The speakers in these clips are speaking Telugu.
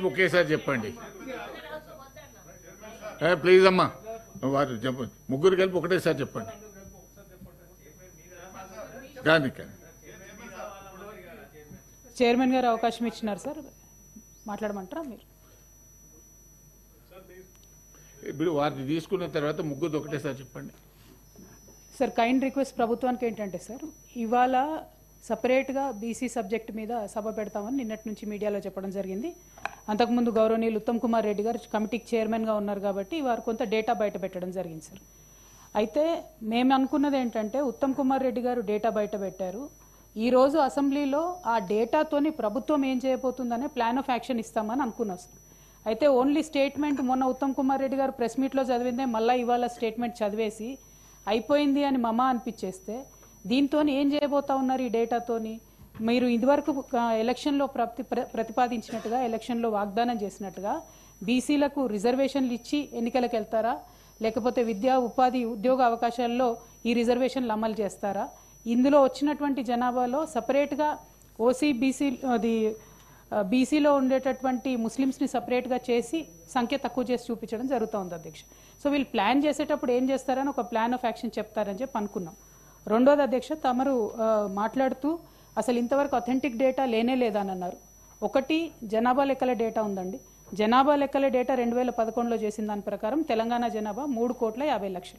ఒకేసారి చెప్పండి ప్లీజ్ అమ్మా వారు చెప్పండి ముగ్గురు కలిపి ఒకటేసారి చెప్పండి కానీ చైర్మన్ గారు అవకాశం ఇచ్చినారు సార్ మాట్లాడమంటారా మీరు ఇప్పుడు వారిని తీసుకున్న తర్వాత ముగ్గురు ఒకటేసారి చెప్పండి సార్ కైండ్ రిక్వెస్ట్ ప్రభుత్వానికి ఏంటంటే సార్ ఇవాళ సపరేట్గా బీసీ సబ్జెక్ట్ మీద సభ పెడతామని నిన్నటి నుంచి మీడియాలో చెప్పడం జరిగింది. అంతకుముందు గౌరవనీయులు ఉత్తమ్ కుమార్ రెడ్డి గారు కమిటీకి చైర్మన్గా ఉన్నారు కాబట్టి వారు కొంత డేటా బయట పెట్టడం జరిగింది సార్. అయితే మేము అనుకున్నది ఏంటంటే ఉత్తమ్ కుమార్ రెడ్డి గారు డేటా బయట పెట్టారు. ఈరోజు అసెంబ్లీలో ఆ డేటాతోని ప్రభుత్వం ఏం చేయబోతుందనే ప్లాన్ ఆఫ్ యాక్షన్ ఇస్తామని అనుకున్నాం సార్. అయితే ఓన్లీ స్టేట్మెంట్ మొన్న ఉత్తమ్ కుమార్ రెడ్డి గారు ప్రెస్ మీట్లో చదివిందే మళ్ళీ ఇవాళ స్టేట్మెంట్ చదివేసి అయిపోయింది అని మమ అనిపించేస్తే దీంతో ఏం చేయబోతా ఉన్నారు ఈ డేటాతోని? మీరు ఇదివరకు ఎలక్షన్లో ప్రతిపాదించినట్టుగా ఎలక్షన్లో వాగ్దానం చేసినట్టుగా బీసీలకు రిజర్వేషన్లు ఇచ్చి ఎన్నికలకు వెళ్తారా, లేకపోతే విద్యా ఉపాధి ఉద్యోగ అవకాశాల్లో ఈ రిజర్వేషన్లు అమలు చేస్తారా? ఇందులో వచ్చినటువంటి జనాభాలో సపరేట్గా ఓసీ బీసీ అది బీసీలో ఉండేటటువంటి ముస్లిమ్స్ని సపరేట్గా చేసి సంఖ్య తక్కువ చేసి చూపించడం జరుగుతుంది అధ్యక్ష. సో వీళ్ళు ప్లాన్ చేసేటప్పుడు ఏం చేస్తారని ఒక ప్లాన్ ఆఫ్ యాక్షన్ చెప్తారని చెప్పి అనుకున్నాం. రెండోది అధ్యక్ష, తమరు మాట్లాడుతూ అసలు ఇంతవరకు అథెంటిక్ డేటా లేనే లేదని అన్నారు. ఒకటి జనాభా లెక్కల డేటా ఉందండి. జనాభా లెక్కల డేటా 2011లో చేసిన దాని ప్రకారం తెలంగాణ జనాభా 3,50,00,000.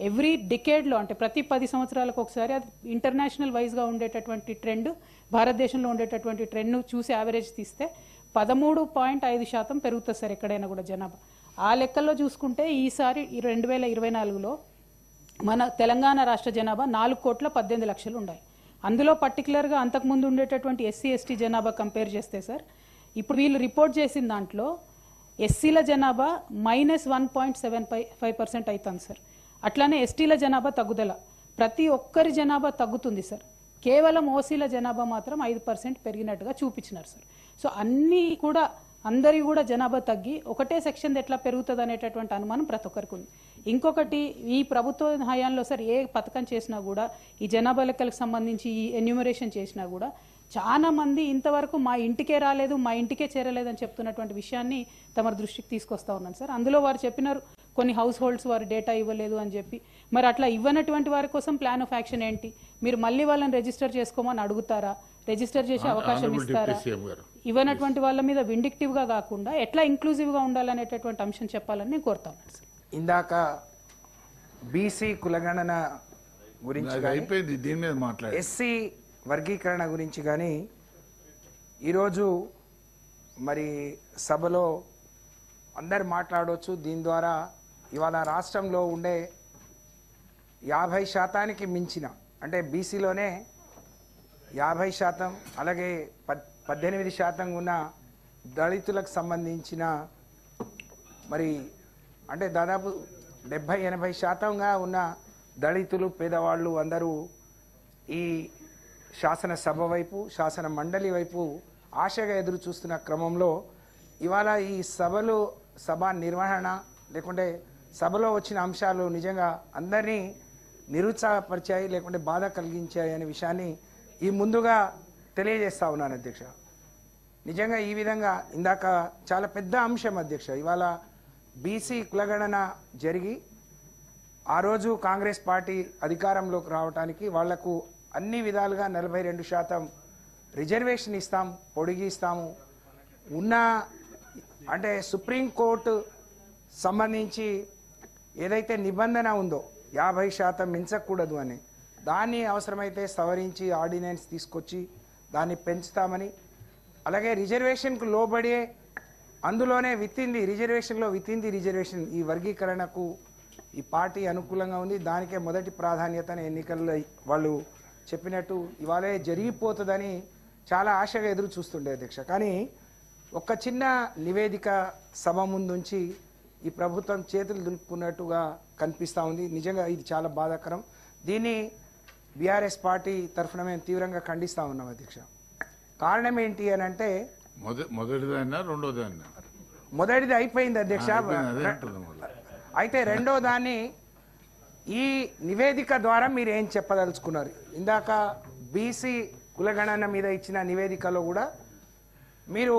ఎవ్రీ డికేడ్లో అంటే ప్రతి 10 సంవత్సరాలకు ఒకసారి అది ఇంటర్నేషనల్ వైజ్గా ఉండేటటువంటి ట్రెండ్, భారతదేశంలో ఉండేటటువంటి ట్రెండ్ను చూసి యావరేజ్ తీస్తే 13.5% పెరుగుతుంది సార్ ఎక్కడైనా కూడా జనాభా. ఆ లెక్కల్లో చూసుకుంటే ఈసారి 2024లో మన తెలంగాణ రాష్ట్ర జనాభా 4,18,00,000 ఉన్నాయి. అందులో పర్టికులర్గా అంతకుముందు ఉండేటటువంటి ఎస్సీ ఎస్టీ జనాభా కంపేర్ చేస్తే సార్ ఇప్పుడు వీళ్ళు రిపోర్ట్ చేసిన దాంట్లో ఎస్సీల జనాభా -1.75% అవుతుంది సార్. అట్లానే ఎస్టీల జనాభా తగ్గుదల, ప్రతి ఒక్కరి జనాభా తగ్గుతుంది సార్. కేవలం ఓసీల జనాభా మాత్రం 5% పెరిగినట్టుగా చూపించినారు సార్. సో అన్నీ కూడా అందరి కూడా జనాభా తగ్గి ఒకటే సెక్షన్ ఎట్లా పెరుగుతుంది అనేటటువంటి అనుమానం ప్రతి ఒక్కరికి ఉంది. ఇంకొకటి ఈ ప్రభుత్వ హయాంలో సార్ ఏ పథకం చేసినా కూడా ఈ జనాభా లెక్కలకు సంబంధించి ఈ ఎన్యూమరేషన్ చేసినా కూడా చాలా మంది ఇంతవరకు మా ఇంటికే రాలేదు, మా ఇంటికే చేరలేదని చెప్తున్నటువంటి విషయాన్ని తమ దృష్టికి తీసుకొస్తా ఉన్నాను సార్. అందులో వారు చెప్పినారు కొన్ని హౌస్ హోల్డ్స్ వారు డేటా ఇవ్వలేదు అని చెప్పి. మరి అట్లా ఇవ్వనటువంటి వారి కోసం ప్లాన్ ఆఫ్ యాక్షన్ ఏంటి? మీరు మళ్ళీ వాళ్ళని రిజిస్టర్ చేసుకోమని అడుగుతారా? రిజిస్టర్ చేసే అవకాశం ఇస్తారా? ఇవ్వనటువంటి వాళ్ళ మీద విండిక్టివ్ గా కాకుండా ఎట్లా ఇంక్లూజివ్ గా ఉండాలనేటటువంటి అంశం చెప్పాలని నేను కోరుతా ఉన్నాను సార్. ఇందాక బీసీ కులగణన గురించి ఎస్సీ వర్గీకరణ గురించి కానీ ఈరోజు మరి సభలో అందరు మాట్లాడవచ్చు. దీని ద్వారా ఇవాళ రాష్ట్రంలో ఉండే 50% మించిన అంటే బీసీలోనే 50%, అలాగే 18% ఉన్న దళితులకు సంబంధించిన మరి అంటే దాదాపు 70-80%గా ఉన్న దళితులు పేదవాళ్ళు అందరూ ఈ శాసనసభ వైపు శాసన మండలి వైపు ఆశగా ఎదురు చూస్తున్న క్రమంలో ఇవాళ ఈ సభ నిర్వహణ లేకుంటే సభలో వచ్చిన అంశాలు నిజంగా అందరినీ నిరుత్సాహపరిచాయి లేకుంటే బాధ కలిగించాయి అనే విషయాన్ని ఈ ముందుగా తెలియజేస్తా ఉన్నాను అధ్యక్ష. నిజంగా ఈ విధంగా ఇందాక చాలా పెద్ద అంశం అధ్యక్ష. ఇవాళ బీసీ కులగణన జరిగి ఆ రోజు కాంగ్రెస్ పార్టీ అధికారంలోకి రావడానికి వాళ్లకు అన్ని విధాలుగా 42% రిజర్వేషన్ ఇస్తాం, పొడిగిస్తాము ఉన్న అంటే సుప్రీంకోర్టు సంబంధించి ఏదైతే నిబంధన ఉందో 50% మించకూడదు అని దాన్ని అవసరమైతే సవరించి ఆర్డినెన్స్ తీసుకొచ్చి దాన్ని పెంచుతామని, అలాగే రిజర్వేషన్కు లోబడే అందులోనే రిజర్వేషన్లో రిజర్వేషన్ ఈ వర్గీకరణకు ఈ పార్టీ అనుకూలంగా ఉంది. దానికే మొదటి ప్రాధాన్యతని ఎన్నికల్లో వాళ్ళు చెప్పినట్టు ఇవాళే జరిగిపోతుందని చాలా ఆశగా ఎదురు చూస్తుండే అధ్యక్ష. కానీ ఒక చిన్న నివేదిక సభ ముందుంచి ఈ ప్రభుత్వం చేతులు దులుపుకున్నట్టుగా కనిపిస్తూ ఉంది. నిజంగా ఇది చాలా బాధాకరం. దీన్ని బీఆర్ఎస్ పార్టీ తరఫున మేము తీవ్రంగా ఖండిస్తూ ఉన్నాం అధ్యక్ష. కారణం ఏంటి అని అంటే మొదటిది అయిపోయింది అధ్యక్ష. అయితే రెండో దాన్ని ఈ నివేదిక ద్వారా మీరు ఏం చెప్పదలుచుకున్నారు? ఇందాక బీసీ కులగణన మీద ఇచ్చిన నివేదికలో కూడా మీరు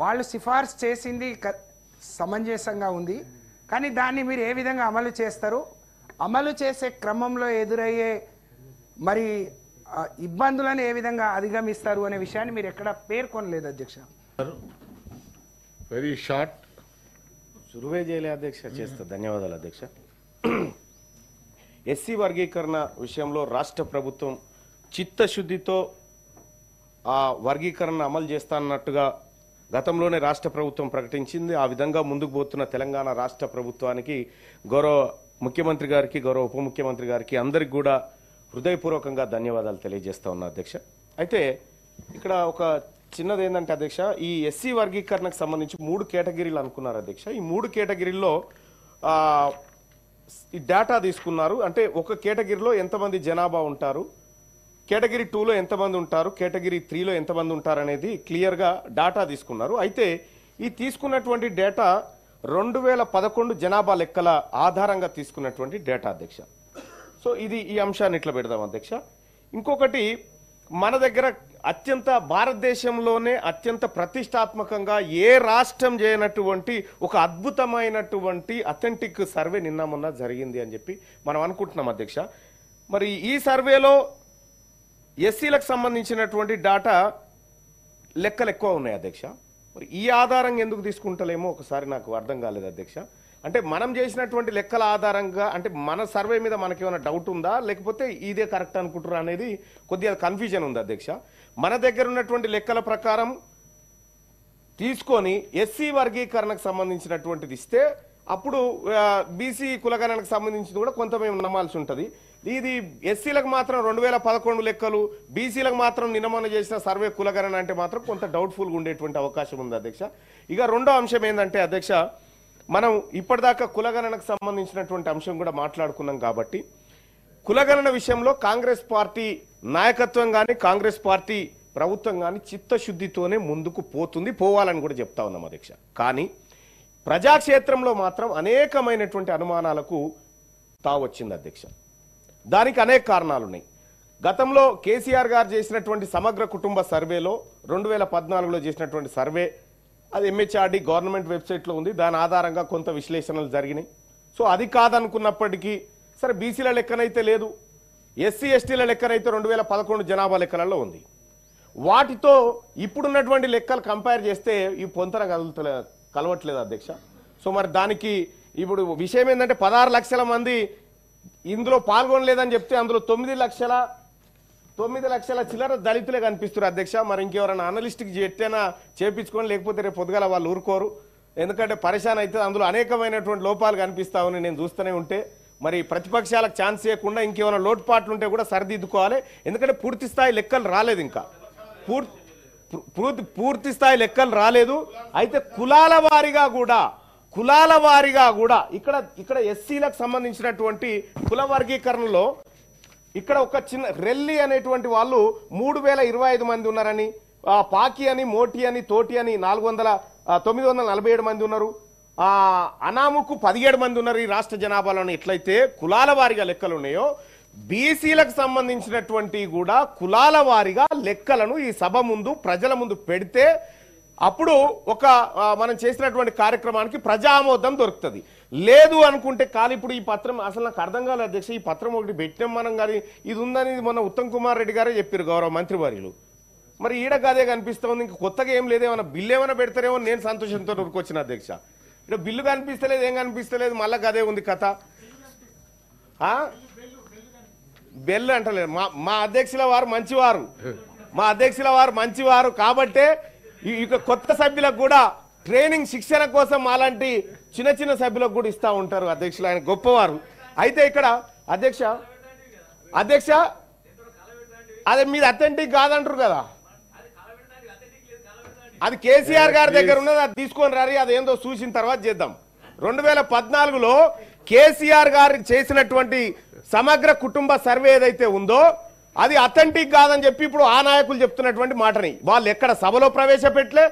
వాళ్ళు సిఫార్సు చేసింది సమంజసంగా ఉంది, కానీ దాన్ని మీరు ఏ విధంగా అమలు చేస్తారు, అమలు చేసే క్రమంలో ఎదురయ్యే మరి ఇబ్బందులను ఏ విధంగా అధిగమిస్తారు అనే విషయాన్ని మీరు ఎక్కడ పేర్కొనలేదు అధ్యక్ష. Very short. సురువే చేయలే అధ్యక్ష. చేస్తా. ధన్యవాదాలు అధ్యక్ష. ఎస్సీ వర్గీకరణ విషయంలో రాష్ట్ర ప్రభుత్వం చిత్తశుద్ధితో ఆ వర్గీకరణ అమలు చేస్తానన్నట్టుగా గతంలోనే రాష్ట్ర ప్రభుత్వం ప్రకటించింది. ఆ విధంగా ముందుకు పోతున్న తెలంగాణ రాష్ట్ర ప్రభుత్వానికి, గౌరవ ముఖ్యమంత్రి గారికి, గౌరవ ఉప ముఖ్యమంత్రి గారికి అందరికి కూడా హృదయపూర్వకంగా ధన్యవాదాలు తెలియజేస్తా ఉన్నా అధ్యక్ష. అయితే ఇక్కడ ఒక చిన్నది ఏంటంటే అధ్యక్ష, ఈ ఎస్సీ వర్గీకరణకు సంబంధించి 3 కేటగిరీలు అనుకున్నారు అధ్యక్ష. ఈ 3 కేటగిరీల్లో ఈ డేటా తీసుకున్నారు. అంటే ఒక కేటగిరీలో ఎంతమంది జనాభా ఉంటారు, కేటగిరీ 2లో ఎంతమంది ఉంటారు, కేటగిరీ 3లో ఎంతమంది ఉంటారు అనేది క్లియర్గా డాటా తీసుకున్నారు. అయితే ఈ తీసుకున్నటువంటి డేటా 2011 జనాభా లెక్కల ఆధారంగా తీసుకున్నటువంటి డేటా అధ్యక్ష. సో ఈ అంశాన్ని ఇట్లా పెడదాం అధ్యక్ష. ఇంకొకటి, మన దగ్గర భారతదేశంలోనే అత్యంత ప్రతిష్టాత్మకంగా ఏ రాష్ట్రం చేయనటువంటి ఒక అద్భుతమైనటువంటి అథెంటిక్ సర్వే నిన్న మొన్న జరిగింది అని చెప్పి మనం అనుకుంటున్నాం అధ్యక్ష. మరి ఈ సర్వేలో ఎస్సీలకు సంబంధించినటువంటి డాటా లెక్కలు ఎక్కువ ఉన్నాయి అధ్యక్ష. మరి ఈ ఆధారంగా ఎందుకు తీసుకుంటలేమో ఒకసారి నాకు అర్థం కాలేదు అధ్యక్ష. అంటే మనం చేసినటువంటి లెక్కల ఆధారంగా, అంటే మన సర్వే మీద మనకేమైనా డౌట్ ఉందా, లేకపోతే ఇదే కరెక్ట్ అనుకుంటారా అనేది కొద్దిగా కన్ఫ్యూజన్ ఉంది అధ్యక్ష. మన దగ్గర ఉన్నటువంటి లెక్కల ప్రకారం తీసుకొని ఎస్సీ వర్గీకరణకు సంబంధించినటువంటిది ఇస్తే అప్పుడు బీసీ కులగణనకు సంబంధించి కూడా కొంత మేము నమ్మాల్సి ఉంటుంది. ఇది ఎస్సీలకు మాత్రం 2011 లెక్కలు, బీసీలకు మాత్రం నిన్నమన్న చేసిన సర్వే కులగణన అంటే మాత్రం కొంత డౌట్ఫుల్గా ఉండేటువంటి అవకాశం ఉంది అధ్యక్ష. ఇక రెండో అంశం ఏంటంటే అధ్యక్ష, మనం ఇప్పటిదాకా కులగణనకు సంబంధించినటువంటి అంశం కూడా మాట్లాడుకున్నాం కాబట్టి కులగణన విషయంలో కాంగ్రెస్ పార్టీ నాయకత్వం కానీ, కాంగ్రెస్ పార్టీ ప్రభుత్వం కానీ చిత్తశుద్ధితోనే ముందుకు పోవాలని కూడా చెప్తా ఉన్నాం అధ్యక్ష. కానీ ప్రజాక్షేత్రంలో మాత్రం అనేకమైనటువంటి అనుమానాలకు తావొచ్చింది అధ్యక్ష. దానికి అనేక కారణాలు ఉన్నాయి. గతంలో కేసీఆర్ గారు చేసినటువంటి సమగ్ర కుటుంబ సర్వేలో 2014లో చేసినటువంటి సర్వే, అది MHRD గవర్నమెంట్ వెబ్సైట్లో ఉంది. దాని ఆధారంగా కొంత విశ్లేషణలు జరిగినాయి. సో అది కాదనుకున్నప్పటికీ సరే, బీసీల లెక్కనైతే లేదు, ఎస్సీ ఎస్టీల లెక్కనైతే 2011 జనాభా లెక్కలలో ఉంది. వాటితో ఇప్పుడున్నటువంటి లెక్కలు కంపేర్ చేస్తే ఈ పొంతన కలవట్లేదు అధ్యక్ష. సో మరి దానికి ఇప్పుడు విషయం ఏంటంటే 16 లక్షల మంది ఇందులో పాల్గొనలేదని చెప్తే అందులో 9 లక్షల చిల్లర దళితులే కనిపిస్తారు అధ్యక్ష. మరి ఇంకెవరైనా అనలిస్ట్కి ఎట్టైనా చేపించుకొని, లేకపోతే రేపు పొద్దుగాల వాళ్ళు ఊరుకోరు. ఎందుకంటే పరిశాన్ అయితే అందులో అనేకమైనటువంటి లోపాలు కనిపిస్తామని నేను చూస్తూనే ఉంటే, మరి ప్రతిపక్షాలకు ఛాన్స్ ఇవ్వకుండా ఇంకేమైనా లోటుపాట్లు ఉంటే కూడా సరిదిద్దుకోవాలి. ఎందుకంటే పూర్తి స్థాయి లెక్కలు రాలేదు, ఇంకా పూర్తి స్థాయి లెక్కలు రాలేదు. అయితే కులాల వారీగా కూడా ఇక్కడ ఎస్సీలకు సంబంధించినటువంటి కుల వర్గీకరణలో ఇక్కడ ఒక చిన్న రెల్లి అనేటువంటి వాళ్ళు 3025 మంది ఉన్నారని, పాకి అని, మోటి అని, తోటి అని 947 మంది ఉన్నారు, అనాముకు 17 మంది ఉన్నారు ఈ రాష్ట్ర జనాభాలోని. ఎట్లయితే కులాల వారీగా లెక్కలు ఉన్నాయో, బీసీలకు సంబంధించినటువంటి కూడా కులాల వారీగా లెక్కలను ఈ సభ ముందు, ప్రజల ముందు పెడితే అప్పుడు ఒక మనం చేసినటువంటి కార్యక్రమానికి ప్రజా ఆమోదం దొరుకుతుంది. లేదు అనుకుంటే కాదు. ఇప్పుడు ఈ పత్రం అసలు నాకు అర్థం కాలేదు అధ్యక్ష. ఈ పత్రం ఒకటి పెట్టినాం మనం, కానీ ఇది ఉందని మొన్న ఉత్తమ్ కుమార్ రెడ్డి గారే చెప్పారు, గౌరవ మంత్రివర్యులు. మరి ఈడ గదే కనిపిస్తుంది, ఇంక కొత్తగా ఏం లేదు. ఏమైనా బిల్లు ఏమైనా పెడతారేమో నేను సంతోషంతో ఊరుకొచ్చిన అధ్యక్ష. ఇక్కడ బిల్లు కనిపిస్తలేదు, ఏం కనిపిస్తలేదు, మళ్ళా గదే ఉంది కథ. బెల్లు అంటలేదు. మా అధ్యక్షుల వారు మంచివారు కాబట్టే ఇక కొత్త సభ్యులకు కూడా ట్రైనింగ్, శిక్షణ కోసం అలాంటి చిన్న సభ్యులకు కూడా ఇస్తా ఉంటారు అధ్యక్షులు. ఆయన గొప్పవారు. అయితే ఇక్కడ అధ్యక్ష అదే మీరు అథెంటిక్ కాదంటారు కదా, అది కేసీఆర్ గారి దగ్గర ఉన్నది, అది తీసుకొని రారి, అదేందో చూసిన తర్వాత చేద్దాం. 2014లో కేసీఆర్ గారు చేసినటువంటి సమగ్ర కుటుంబ సర్వే ఏదైతే ఉందో అది అథెంటిక్ కాదని చెప్పి ఇప్పుడు ఆ నాయకులు చెప్తున్నటువంటి మాటని వాళ్ళు ఎక్కడ సభలో ప్రవేశపెట్టలే,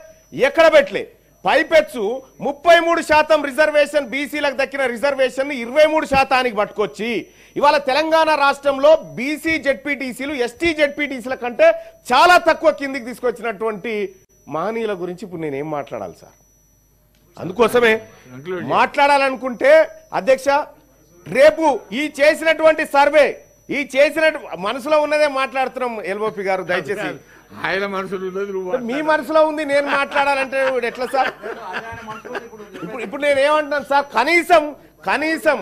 ఎక్కడ పెట్టలే. పైపెచ్చు 33% రిజర్వేషన్, బీసీలకు దక్కిన రిజర్వేషన్ 23% పట్టుకొచ్చి ఇవాళ తెలంగాణ రాష్ట్రంలో బీసీ జెడ్పీటీసీలు, ఎస్టీ జెడ్పీటీసీల కంటే చాలా తక్కువ కిందికి తీసుకొచ్చినటువంటి మహనీయుల గురించి ఇప్పుడు నేనేం మాట్లాడాలి సార్? అందుకోసమే మాట్లాడాలనుకుంటే అధ్యక్ష రేపు ఈ చేసినటువంటి సర్వే ఈ చేసిన మనసులో ఉన్నదే మాట్లాడుతున్నాం. ఎల్ఓపి గారు దయచేసి ఆయన మనసులో ఉన్నది నువ్వు మీ మనసులో ఉంది నేను మాట్లాడాలంటే ఎట్లా సార్? ఇప్పుడు నేను ఏమంటున్నాను సార్, కనీసం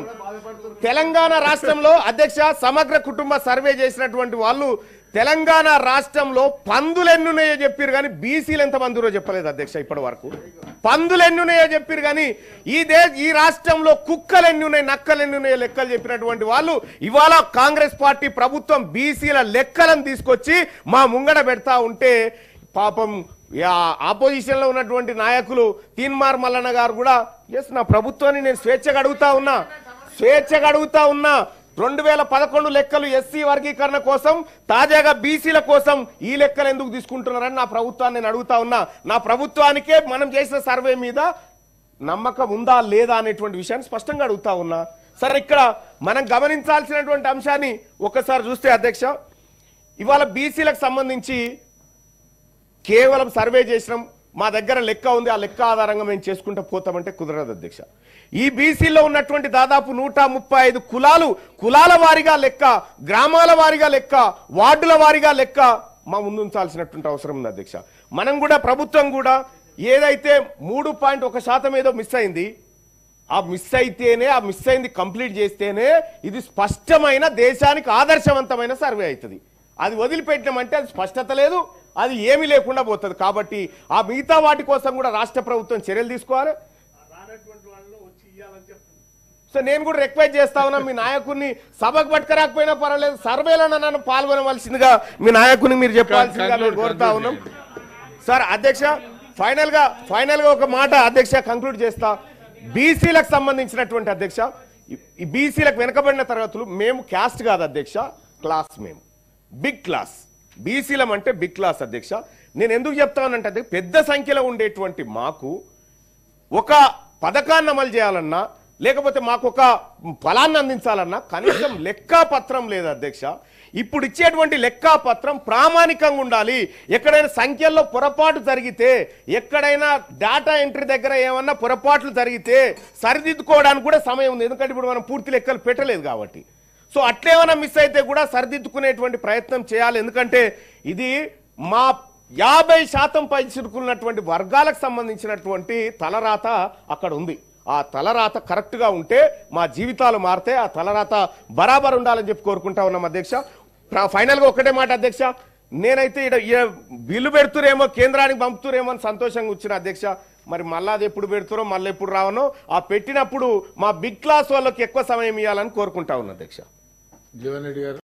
తెలంగాణ రాష్ట్రంలో అధ్యక్ష సమగ్ర కుటుంబ సర్వే చేసినటువంటి వాళ్ళు తెలంగాణ రాష్ట్రంలో పందులు ఎన్నున్నాయో చెప్పారు కానీ బీసీలు ఎంత మందిరో చెప్పలేదు అధ్యక్ష. ఇప్పటి వరకు పందులు ఎన్నున్నాయో చెప్పారు కానీ ఈ రాష్ట్రంలో కుక్కలు ఎన్నున్నాయి నక్కలు ఎన్నున్నాయో లెక్కలు చెప్పినటువంటి వాళ్ళు ఇవాళ కాంగ్రెస్ పార్టీ ప్రభుత్వం బీసీల లెక్కలను తీసుకొచ్చి మా ముంగడ పెడతా ఉంటే పాపం ఆపోజిషన్ లో ఉన్నటువంటి నాయకులు తీన్మార్ మల్లన్న గారు కూడా ఎస్ నా ప్రభుత్వాన్ని నేను స్వేచ్ఛగా అడుగుతా ఉన్నా 2011 లెక్కలు ఎస్సీ వర్గీకరణ కోసం తాజాగా బీసీల కోసం ఈ లెక్కలు ఎందుకు తీసుకుంటున్నారని నా ప్రభుత్వాన్ని నేను అడుగుతా ఉన్నా. నా ప్రభుత్వానికే మనం చేసిన సర్వే మీద నమ్మకం ఉందా లేదా అనేటువంటి విషయాన్ని స్పష్టంగా అడుగుతా ఉన్నా. సరే ఇక్కడ మనం గమనించాల్సినటువంటి అంశాన్ని ఒకసారి చూస్తే అధ్యక్ష ఇవాళ బీసీలకు సంబంధించి కేవలం సర్వే చేసినాం మా దగ్గర లెక్క ఉంది ఆ లెక్క ఆధారంగా మేము చేసుకుంటూ పోతామంటే కుదరదు అధ్యక్ష. ఈ బీసీలో ఉన్నటువంటి దాదాపు 135 కులాల వారీగా లెక్క, గ్రామాల వారీగా లెక్క, వార్డుల వారీగా లెక్క మా ముందుంచాల్సినటువంటి అవసరం ఉంది అధ్యక్ష. మనం కూడా ప్రభుత్వం కూడా ఏదైతే 3.1% ఏదో మిస్ అయింది ఆ మిస్ అయింది కంప్లీట్ చేస్తేనే ఇది స్పష్టమైన దేశానికి ఆదర్శవంతమైన సర్వే అవుతుంది. అది వదిలిపెట్టినామంటే అది స్పష్టత లేదు, అది ఏమీ లేకుండా పోతుంది. కాబట్టి ఆ మిగతా వాటి కోసం కూడా రాష్ట్ర ప్రభుత్వం చర్యలు తీసుకోవాలి. సో నేను కూడా రిక్వెస్ట్ చేస్తా ఉన్నా మీ నాయకుడిని సభకు పట్టుకరాకపోయినా పర్వాలేదు సర్వేలో నన్ను పాల్గొనవలసిందిగా మీ నాయకుడిని మీరు చెప్పాల్సిందిగా మేము కోరుతా ఉన్నాం. సార్ అధ్యక్ష ఫైనల్ గా ఒక మాట అధ్యక్ష కంక్లూడ్ చేస్తా. బీసీలకు సంబంధించినటువంటి అధ్యక్ష ఈ బీసీలకు వెనకబడిన తరగతులు మేము క్యాస్ట్ కాదు అధ్యక్ష, క్లాస్. మేము బిగ్ క్లాస్, బీసీలం అంటే బిగ్ క్లాస్ అధ్యక్ష. నేను ఎందుకు చెప్తానంటే పెద్ద సంఖ్యలో ఉండేటువంటి మాకు ఒక పథకాన్ని అమలు చేయాలన్నా లేకపోతే మాకు ఒక ఫలాన్ని అందించాలన్నా కనీసం లెక్కాపత్రం లేదు అధ్యక్ష. ఇప్పుడు ఇచ్చేటువంటి లెక్కాపత్రం ప్రామాణికంగా ఉండాలి. ఎక్కడైనా సంఖ్యల్లో పొరపాటు జరిగితే ఎక్కడైనా డేటా ఎంట్రీ దగ్గర ఏమన్నా పొరపాట్లు జరిగితే సరిదిద్దుకోవడానికి కూడా సమయం ఉంది. ఎందుకంటే ఇప్పుడు మనం పూర్తి లెక్కలు పెట్టలేదు కాబట్టి. సో అట్లేమైనా మిస్ అయితే కూడా సరిదిద్దుకునేటువంటి ప్రయత్నం చేయాలి. ఎందుకంటే ఇది మా 50% పై చిరుకున్నటువంటి వర్గాలకు సంబంధించినటువంటి తలరాత అక్కడ ఉంది. ఆ తలరాత కరెక్ట్ గా ఉంటే మా జీవితాలు మారితే ఆ తలరాత బరాబర్ ఉండాలని చెప్పి కోరుకుంటా ఉన్నాం అధ్యక్ష. ఫైనల్ గా ఒకటే మాట అధ్యక్ష, నేనైతే బిల్లు పెడుతురేమో కేంద్రానికి పంపుతురేమో అని సంతోషంగా వచ్చిన అధ్యక్ష. మరి మళ్ళీ అది ఎప్పుడు పెడుతురో మళ్ళీ ఎప్పుడు రావనో ఆ పెట్టినప్పుడు మా బిగ్ క్లాస్ వాళ్ళకి ఎక్కువ సమయం ఇవ్వాలని కోరుకుంటా ఉన్నా అధ్యక్ష. జీవన్ రెడ్డి గారు.